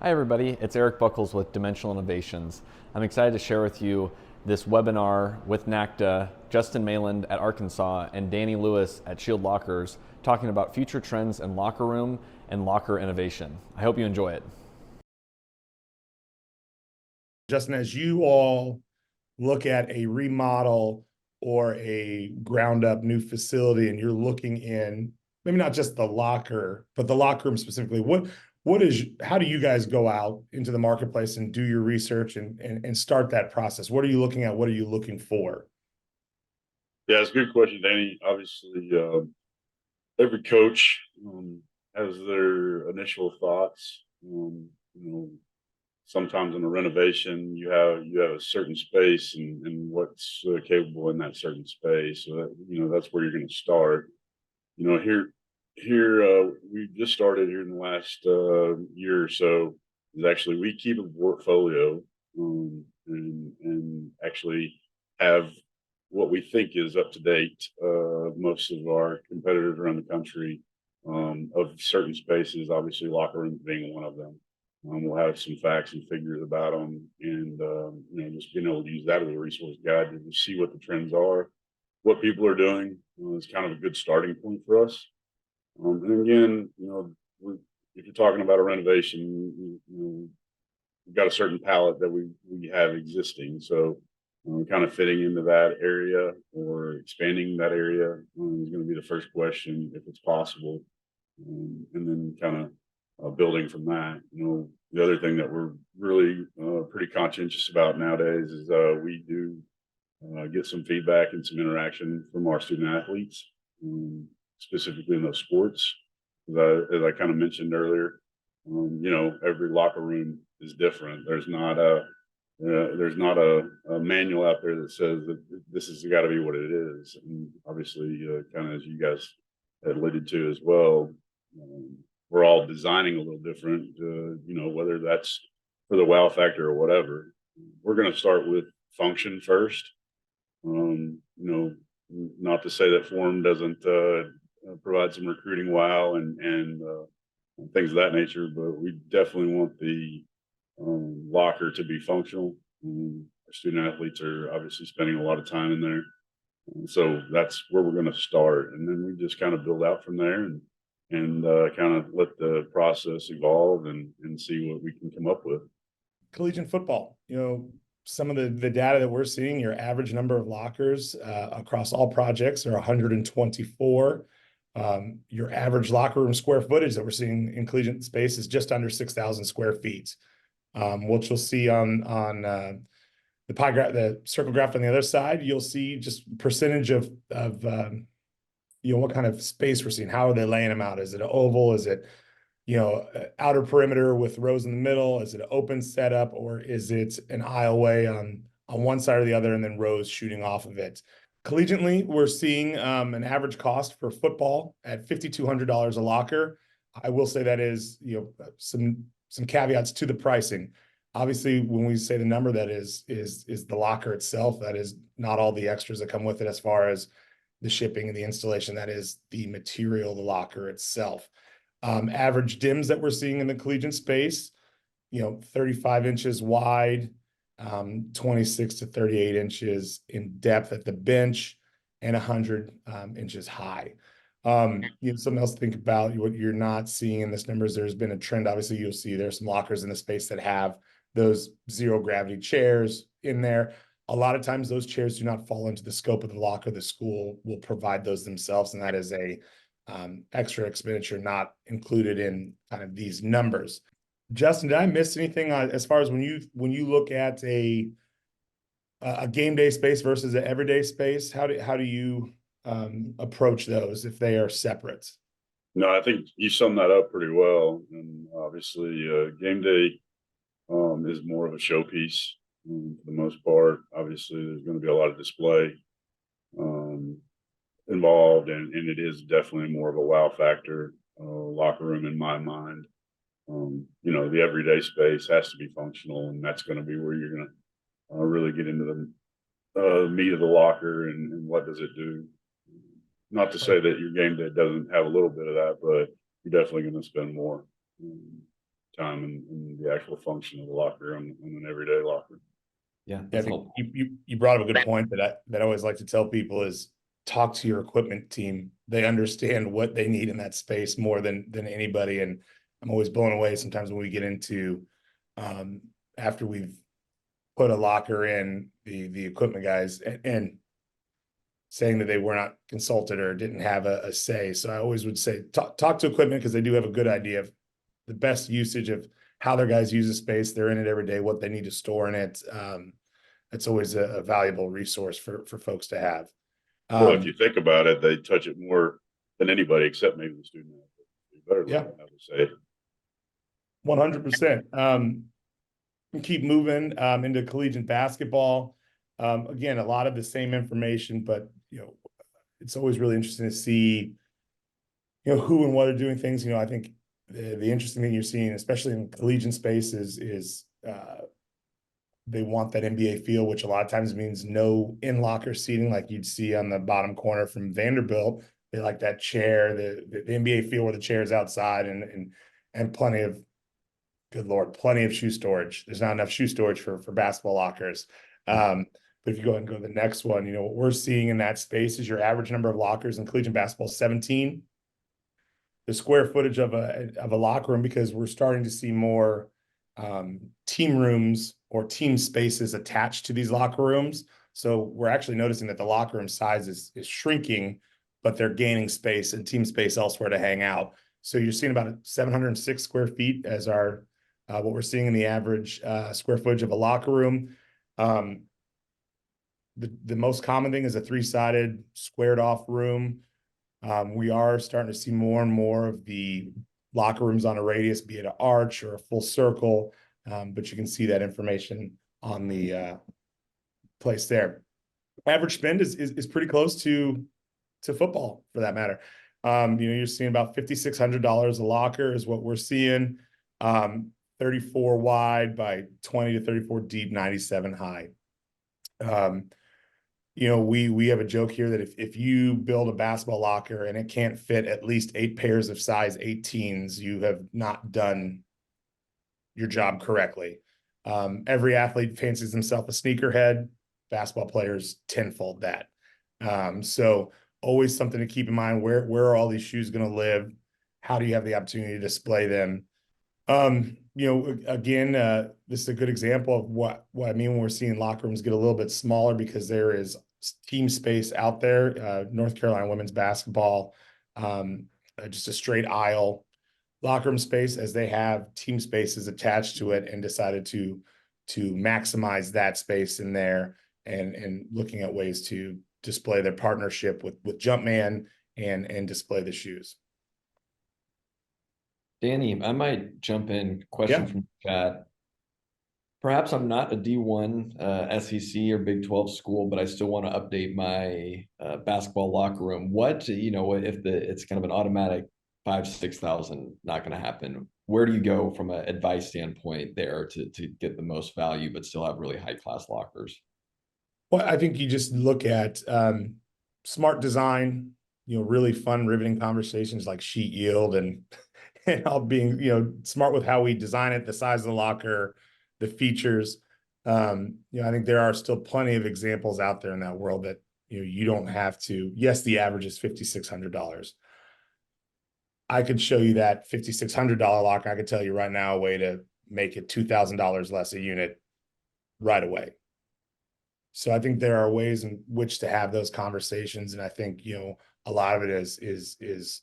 Hi everybody, it's Eric Buckles with Dimensional Innovations. I'm excited to share with you this webinar with NACDA, Justin Mayland at Arkansas, and Danny Lewis at Shield Lockers, talking about future trends in locker room and locker innovation. I hope you enjoy it. Justin, as you all look at a remodel or a ground up new facility and you're looking in, maybe not just the locker, but the locker room specifically, how do you guys go out into the marketplace and do your research and start that process? What are you looking at? What are you looking for? Yeah, it's a good question, Danny. Obviously, every coach has their initial thoughts. Sometimes in a renovation, you have a certain space and what's capable in that certain space. So that, that's where you're going to start. Here we just started here in the last year or so. Is actually we keep a portfolio and actually have what we think is up to date. Most of our competitors around the country of certain spaces, obviously locker rooms being one of them. We'll have some facts and figures about them, and just being able to use that as a resource guide to see what the trends are, what people are doing. It's kind of a good starting point for us. And again, if you're talking about a renovation, we've got a certain palette that we have existing, so kind of fitting into that area or expanding that area is going to be the first question if it's possible, and then kind of building from that. The other thing that we're really pretty conscientious about nowadays is we do get some feedback and some interaction from our student athletes, specifically in those sports. As I kind of mentioned earlier, every locker room is different. There's not a manual out there that says that this has got to be what it is. And obviously, kind of as you guys had alluded to as well, we're all designing a little different, whether that's for the wow factor or whatever. We're going to start with function first. Not to say that form doesn't provide some recruiting wow and things of that nature, but we definitely want the locker to be functional. Our student athletes are obviously spending a lot of time in there, and so that's where we're going to start, and then we just kind of build out from there and kind of let the process evolve and see what we can come up with. Collegiate football, some of the data that we're seeing, your average number of lockers across all projects are 124. Your average locker room square footage that we're seeing in collegiate space is just under 6,000 square feet. What you'll see on the pie graph, the circle graph on the other side, you'll see just percentage of what kind of space we're seeing. How are they laying them out? Is it an oval? Is it outer perimeter with rows in the middle? Is it an open setup, or is it an aisleway on one side or the other and then rows shooting off of it? Collegiately, we're seeing an average cost for football at $5,200 a locker. I will say that is some caveats to the pricing. Obviously, when we say the number, that is the locker itself. That is not all the extras that come with it as far as the shipping and the installation. That is the material, the locker itself. Average dims that we're seeing in the collegiate space, 35 inches wide, 26 to 38 inches in depth at the bench, and 100 inches high. Something else to think about. What you're not seeing in this numbers, there's been a trend. Obviously, you'll see there's some lockers in the space that have those zero gravity chairs in there. A lot of times those chairs do not fall into the scope of the locker. The school will provide those themselves, and that is a extra expenditure not included in kind of these numbers. Justin, did I miss anything as far as when you look at a game day space versus an everyday space? How do you approach those if they are separate? No, I think you summed that up pretty well. And obviously, game day is more of a showpiece for the most part. Obviously, there's going to be a lot of display involved, and it is definitely more of a wow factor locker room in my mind. The everyday space has to be functional, and that's going to be where you're going to really get into the meat of the locker and what does it do. Not to say that your game day doesn't have a little bit of that, but you're definitely going to spend more time in the actual function of the locker room in an everyday locker. Yeah, I that's think helpful. you brought up a good point that I always like to tell people is talk to your equipment team. They understand what they need in that space more than anybody. And I'm always blown away sometimes when we get into after we've put a locker in the equipment guys and saying that they were not consulted or didn't have a say. So I always would say talk to equipment because they do have a good idea of the best usage of how their guys use the space. They're in it every day, what they need to store in it. That's always a valuable resource for folks to have. Well, if you think about it, they touch it more than anybody except maybe the student. Better than Yeah. I would say. 100%. Keep moving into collegiate basketball. Again, a lot of the same information, but it's always really interesting to see, who and what are doing things. I think the interesting thing you're seeing, especially in collegiate space, is they want that NBA feel, which a lot of times means no in-locker seating like you'd see on the bottom corner from Vanderbilt. They like that chair, the NBA feel where the chair is outside and plenty of, good Lord, plenty of shoe storage. There's not enough shoe storage for basketball lockers. But if you go ahead and go to the next one, what we're seeing in that space is your average number of lockers in collegiate basketball, 17. The square footage of a locker room, because we're starting to see more team rooms or team spaces attached to these locker rooms. So we're actually noticing that the locker room size is shrinking, but they're gaining space and team space elsewhere to hang out. So you're seeing about 706 square feet as our what we're seeing in the average square footage of a locker room. The most common thing is a 3-sided squared off room. We are starting to see more and more of the locker rooms on a radius, be it an arch or a full circle. But you can see that information on the place there. Average spend is pretty close to football for that matter. You're seeing about $5,600 a locker is what we're seeing. 34 wide by 20 to 34 deep, 97 high. We have a joke here that if you build a basketball locker and it can't fit at least 8 pairs of size 18s, you have not done your job correctly. Every athlete fancies himself a sneakerhead. Basketball players tenfold that. So always something to keep in mind. Where are all these shoes going to live? How do you have the opportunity to display them? Again, this is a good example of what I mean when we're seeing locker rooms get a little bit smaller because there is team space out there. North Carolina women's basketball, just a straight aisle locker room space, as they have team spaces attached to it and decided to maximize that space in there and looking at ways to display their partnership with Jumpman and display the shoes. Danny, I might jump in. Question Yeah. from the chat. Perhaps I'm not a D1 SEC or Big 12 school, but I still want to update my basketball locker room. What, if it's kind of an automatic 5,000-6,000, not going to happen. Where do you go from an advice standpoint there to get the most value, but still have really high class lockers? Well, I think you just look at smart design, really fun, riveting conversations like sheet yield and all being, smart with how we design it, the size of the locker, the features. I think there are still plenty of examples out there in that world that, you don't have to. Yes, the average is $5,600. I could show you that $5,600 locker. I could tell you right now a way to make it $2,000 less a unit right away. So I think there are ways in which to have those conversations. And I think, a lot of it is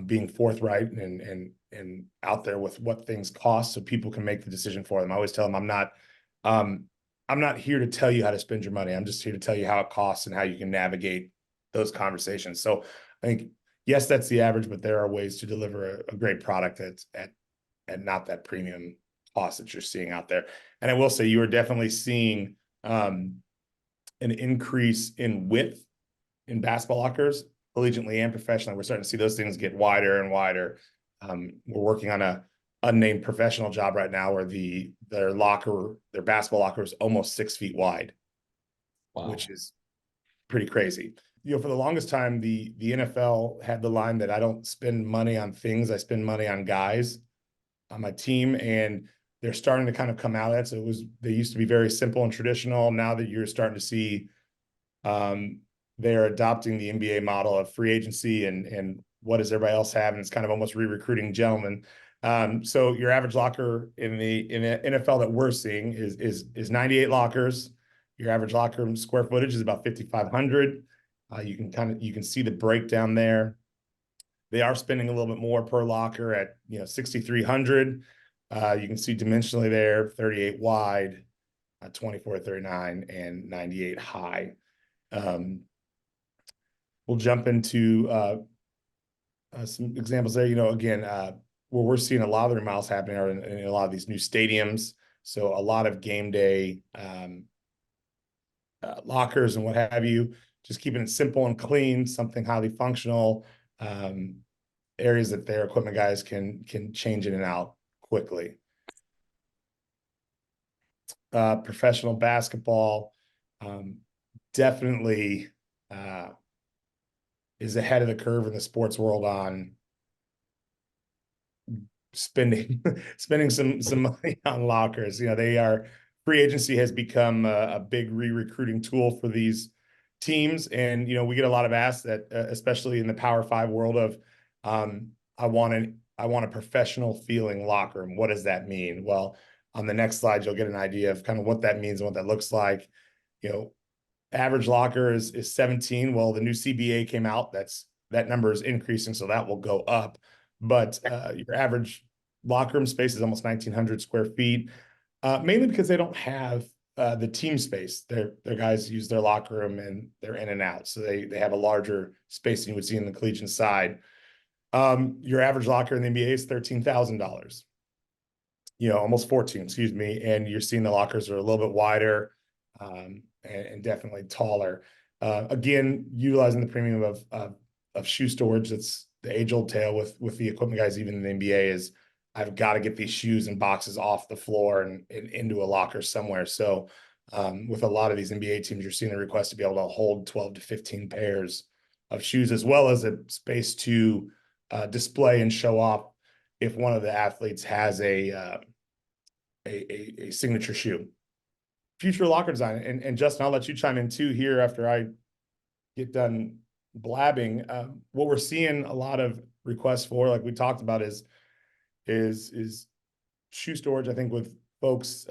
being forthright and out there with what things cost so people can make the decision for them. I always tell them I'm not here to tell you how to spend your money. I'm just here to tell you how it costs and how you can navigate those conversations. So I think, yes, that's the average, but there are ways to deliver a great product that's at not that premium cost that you're seeing out there. And I will say you are definitely seeing an increase in width in basketball lockers, collegiately and professionally. We're starting to see those things get wider and wider. We're working on a unnamed professional job right now where their basketball locker is almost 6 feet wide. Wow. Which is pretty crazy. For the longest time, the NFL had the line that I don't spend money on things, I spend money on guys. on my team, and they're starting to kind of come out of that. So they used to be very simple and traditional. Now that you're starting to see, they're adopting the NBA model of free agency and what does everybody else have? And it's kind of almost re-recruiting gentlemen. So your average locker in the NFL that we're seeing is 98 lockers. Your average locker room square footage is about 5,500. You can see the breakdown there. They are spending a little bit more per locker at 6,300. You can see dimensionally there, 38 wide, 24, 39, and 98 high. We'll jump into some examples there. Again, where we're seeing a lot of the remodels happening are in a lot of these new stadiums. So a lot of game day lockers and what have you, just keeping it simple and clean, something highly functional, areas that their equipment guys can change in and out quickly. Professional basketball definitely is ahead of the curve in the sports world on spending some money on lockers. Free agency has become a big re-recruiting tool for these teams, and we get a lot of asks that, especially in the Power 5 world, of I want a professional feeling locker room. What does that mean? Well, on the next slide, you'll get an idea of kind of what that means and what that looks like. Average locker is 17. Well, the new CBA came out. That number is increasing, so that will go up. But your average locker room space is almost 1,900 square feet, mainly because they don't have the team space. Their guys use their locker room and they're in and out, so they have a larger space than you would see in the collegiate side. Your average locker in the NBA is $13,000. Almost 14, excuse me. And you're seeing the lockers are a little bit wider and definitely taller. Again, utilizing the premium of shoe storage. That's the age-old tale with the equipment guys, even in the NBA, is I've got to get these shoes and boxes off the floor and into a locker somewhere. So with a lot of these NBA teams, you're seeing the request to be able to hold 12 to 15 pairs of shoes, as well as a space to display and show off if one of the athletes has a signature shoe. Future locker design, and Justin, I'll let you chime in too here after I get done blabbing. What we're seeing a lot of requests for, like we talked about, is shoe storage. I think with folks,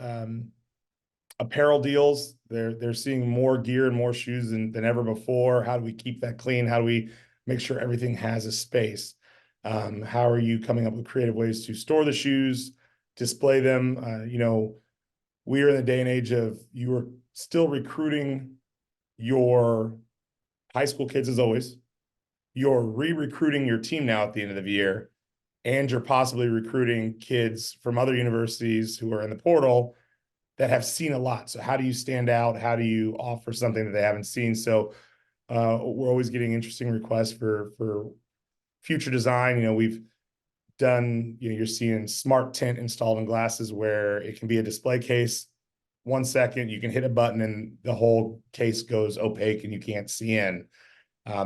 apparel deals, they're seeing more gear and more shoes than ever before. How do we keep that clean? How do we make sure everything has a space? How are you coming up with creative ways to store the shoes, display them? We are in the day and age of, you are still recruiting your high school kids as always. You're re-recruiting your team now at the end of the year, and you're possibly recruiting kids from other universities who are in the portal that have seen a lot. So how do you stand out? How do you offer something that they haven't seen? So we're always getting interesting requests for future design. We've done, you're seeing smart tint installed in glasses where it can be a display case. 1 second, you can hit a button and the whole case goes opaque and you can't see in.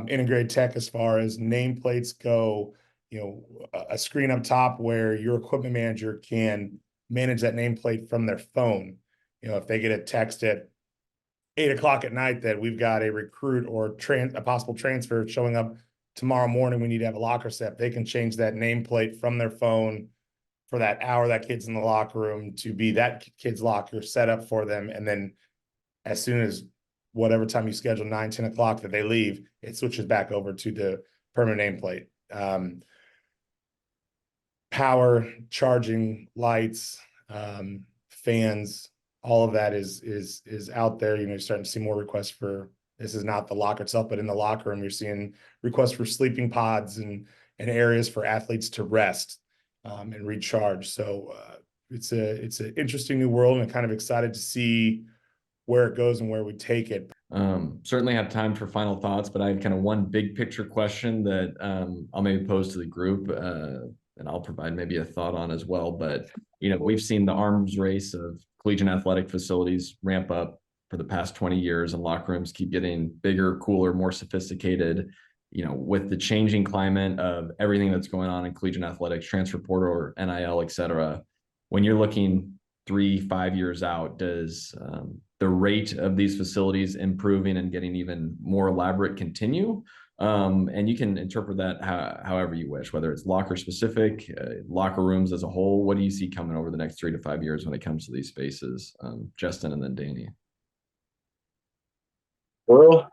Integrated tech as far as nameplates go, a screen up top where your equipment manager can manage that nameplate from their phone. If they get a text at 8:00 at night that we've got a recruit or a possible transfer showing up tomorrow morning, we need to have a locker set, they can change that nameplate from their phone for that hour that kid's in the locker room to be that kid's locker set up for them. And then as soon as whatever time you schedule, 9, 10 o'clock that they leave, it switches back over to the permanent nameplate. Power, charging, lights, fans, all of that is out there. You're starting to see more requests for, this is not the locker itself, but in the locker room, you're seeing requests for sleeping pods and areas for athletes to rest and recharge. So it's an interesting new world, and I'm kind of excited to see where it goes and where we take it. Certainly have time for final thoughts, but I had kind of one big picture question that I'll maybe pose to the group, and I'll provide maybe a thought on as well. But, we've seen the arms race of collegiate athletic facilities ramp up for the past 20 years, and locker rooms keep getting bigger, cooler, more sophisticated. with the changing climate of everything that's going on in collegiate athletics, transfer portal, or NIL, et cetera, when you're looking 3-5 years out, does the rate of these facilities improving and getting even more elaborate continue? And you can interpret that however you wish, whether it's locker specific, locker rooms as a whole. What do you see coming over the next 3 to 5 years when it comes to these spaces? Justin and then Danny. Well,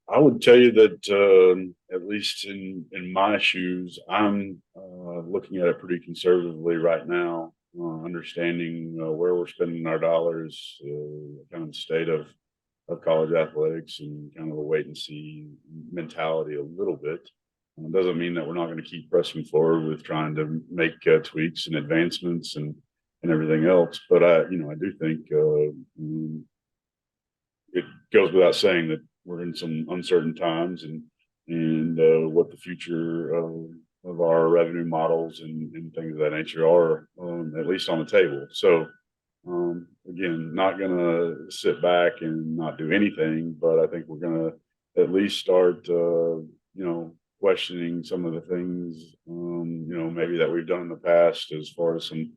I would tell you that at least in my shoes, I'm looking at it pretty conservatively right now, understanding where we're spending our dollars, kind of the state of college athletics, and kind of a wait and see mentality a little bit. Doesn't mean that we're not going to keep pressing forward with trying to make tweaks and advancements and everything else. But I do think it goes without saying that we're in some uncertain times, and what the future of our revenue models and things of that nature are, at least on the table. So again, not gonna sit back and not do anything, but I think we're gonna at least start questioning some of the things maybe that we've done in the past, as far as some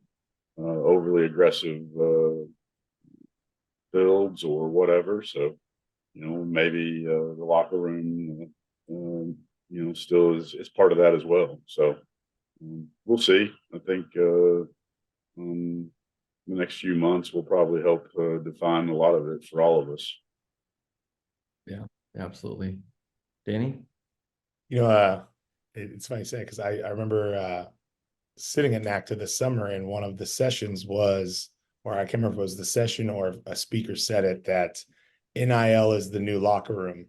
overly aggressive builds or whatever. So maybe the locker room still is part of that as well. So we'll see. I think the next few months will probably help define a lot of it for all of us. Yeah, absolutely. Danny? It's funny you say, because I remember sitting at NACTA this summer, and one of the sessions was, or I can't remember if it was the session or a speaker said it, that NIL is the new locker room.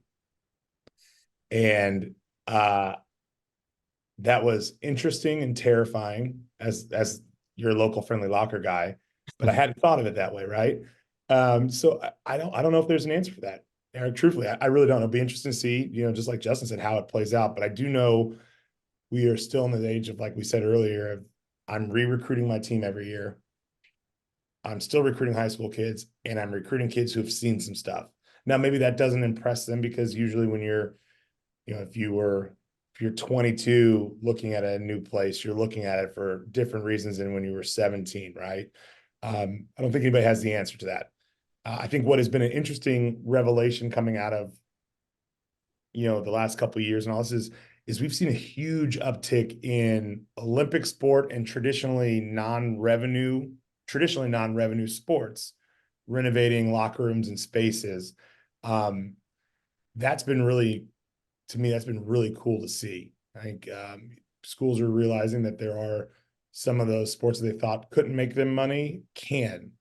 And that was interesting and terrifying as your local friendly locker guy, but I hadn't thought of it that way, right? So I don't know if there's an answer for that, Eric. Truthfully, I really don't. It'll be interesting to see, just like Justin said, how it plays out. But I do know we are still in the age of, like we said earlier, I'm re-recruiting my team every year. I'm still recruiting high school kids, and I'm recruiting kids who have seen some stuff. Now, maybe that doesn't impress them, because usually when you're, if you're 22 looking at a new place, you're looking at it for different reasons than when you were 17, right? I don't think anybody has the answer to that. I think what has been an interesting revelation coming out of, the last couple of years and all this is we've seen a huge uptick in Olympic sport and traditionally non-revenue sports renovating locker rooms and spaces. That's been really, to me, that's been really cool to see. I think schools are realizing that there are some of those sports that they thought couldn't make them money can,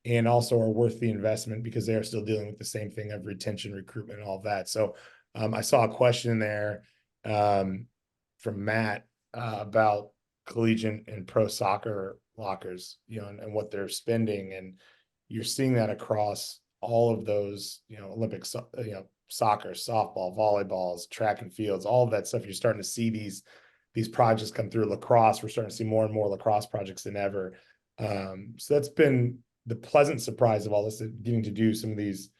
and also are worth the investment, because they are still dealing with the same thing of retention, recruitment, and all that. So I saw a question there from Matt about collegiate and pro soccer lockers, and what they're spending. And you're seeing that across all of those, Olympic, soccer, softball, volleyballs, track and fields, all of that stuff. You're starting to see these projects come through. Lacrosse, we're starting to see more and more lacrosse projects than ever. So that's been the pleasant surprise of all this, getting to do some of these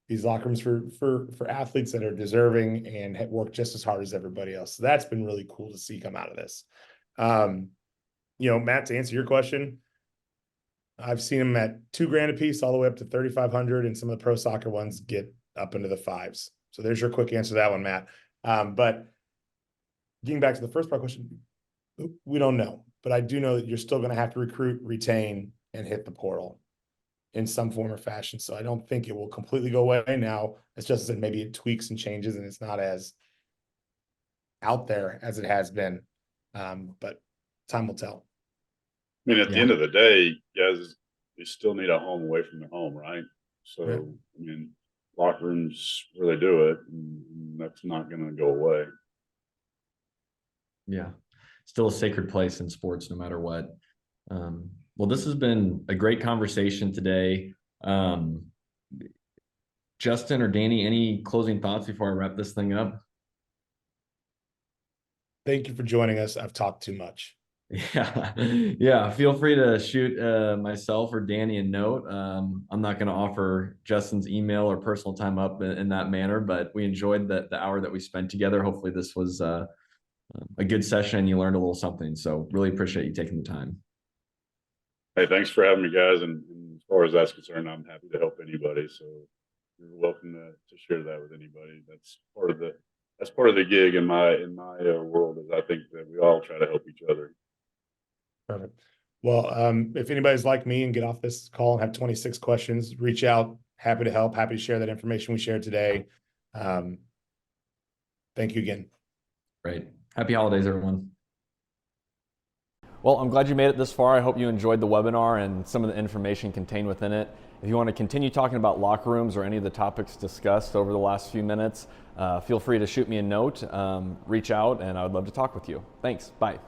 locker rooms for athletes that are deserving and work just as hard as everybody else. So that's been really cool to see come out of this. Matt, to answer your question, I've seen them at $2,000 a piece all the way up to 3,500, and some of the pro soccer ones get up into the fives. So there's your quick answer to that one, Matt. But getting back to the first part of the question, we don't know, but I do know that you're still going to have to recruit, retain, and hit the portal in some form or fashion. So I don't think it will completely go away. Now, as Justin said, maybe it tweaks and changes, and it's not as out there as it has been. But time will tell. I mean, at the end of the day, guys, you still need a home away from the home, right? So, Right. I mean, locker rooms where they do it, and that's not going to go away. Yeah, still a sacred place in sports, no matter what. Well, this has been a great conversation today. Justin or Danny, any closing thoughts before I wrap this thing up? Thank you for joining us. I've talked too much. Yeah, yeah. Feel free to shoot myself or Danny a note. I'm not going to offer Justin's email or personal time up in that manner, but we enjoyed the hour that we spent together. Hopefully, this was a good session and you learned a little something. So, really appreciate you taking the time. Hey, thanks for having me, guys. And as far as that's concerned, I'm happy to help anybody. So you're welcome to share that with anybody. That's part of the gig in my world. Is I think that we all try to help each other. Perfect. Well, if anybody's like me and get off this call and have 26 questions, reach out. Happy to help. Happy to share that information we shared today. Thank you again. Great. Happy holidays, everyone. Well, I'm glad you made it this far. I hope you enjoyed the webinar and some of the information contained within it. If you want to continue talking about locker rooms or any of the topics discussed over the last few minutes, feel free to shoot me a note, reach out, and I would love to talk with you. Thanks. Bye.